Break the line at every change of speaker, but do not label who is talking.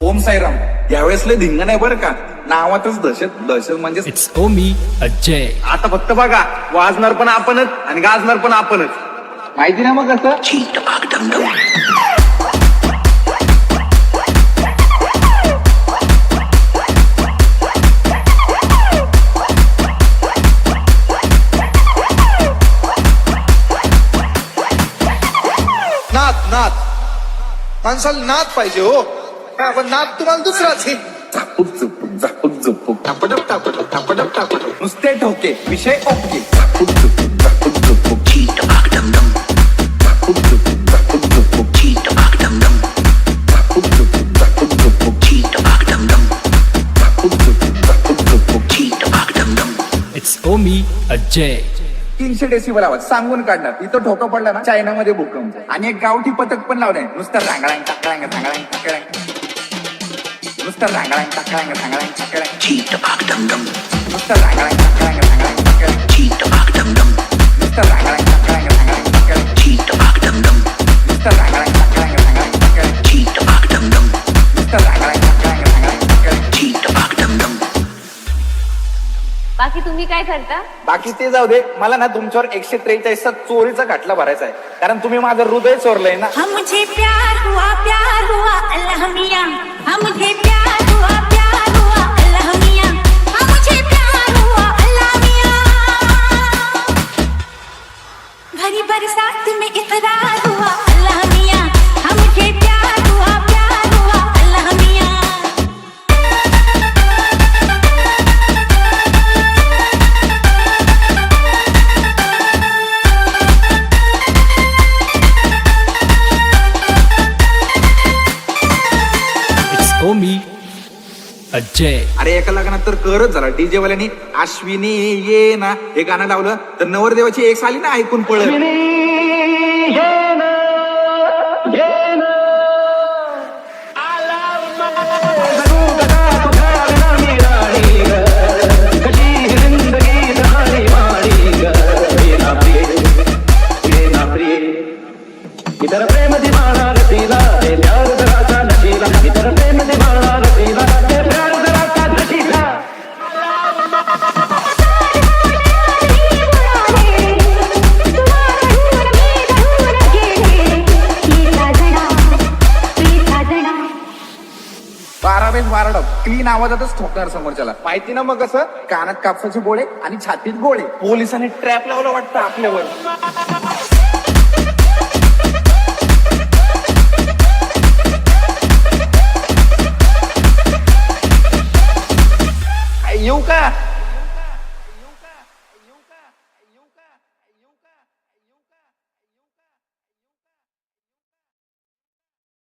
ओम साईराम. यावेळेस लय धिंग नाही बरं का, नावातच दहशत. दहशत म्हणजे
It's Omi Ajay.
आता फक्त बघा, वाजणार पण आपणच आणि गाजणार पण आपणच.
माहिती ना मग कसं.
नात नात माणसाला नात पाहिजे हो. हा, पण नात तुम्हाला दुसराच आहे.
झापूक झुपूक झापूक झुपूक टापडप टापडप टापडप टापडप नुसते ठोके विषय ओके. झापूक झुपूक झापूक झुपूक झापूक झुपूक झापूक झुपूक झापूक झुपूक झापूक झुपूक झापूक झुपूक.
It's Omi Ajay.
300 डेसिबल आवाज सांगून काढणार. इथं ठोका पडला ना चायनामध्ये भूकंप. आणि एक गावठी पथक पण लावलंय. नुसतं रांगळांग टाकळांग सांगळांग टाकळांग, नुसतं रांगळांग टाकळांग सांगळांग टाकळांग, नुसतं रांगळांग टाकळांग सांगळांग टाकळांग, नुसतं रांगळांग टाकळांग सांगळांग टाकळांग, नुसतं रांगळांग टाकळांग सांगळांग टाकळांग, नुसतं रांगळांग टाकळांग सांगळांग टाकळांग.
बाकी तुम्ही काय करता?
बाकी ते जाऊ दे, मला ना तुमच्यावर 143चा चोरीचा खटला भरायचा आहे. कारण तुम्ही माझं हृदय चोरलंय ना.
हम मुझे प्यार हुआ अल्लाह मियां. हम मुझे प्यार हुआ अल्लाह मियां. हम मुझे प्यार हुआ अल्लाह मियां. भरी बरसात में इकरार हुआ अल्लाह मियां. हम मुझे प्यार हुआ अल्लाह मियां.
It's Omi Ajay.
अरे एका लग्नात तर करच झाला. डीजे वाल्यानी अश्विनी ये ना हे गाणं लावलं तर नवरदेवाची एक साली ना ऐकून पळत.
इतर प्रेम दिवाना रसीला रे प्यार जरासा नशीला. इतर प्रेम दिवाना रसीला रे प्यार जरासा नशीला.
बारा क्लीन आवाजातच ठोकणार समोरच्याला. माहिती ना मग कसं. कानात कापसाचे गोळे आणि छातीत गोळे.
पोलिसांनी ट्रॅप लावला वाटतं आपल्यावर.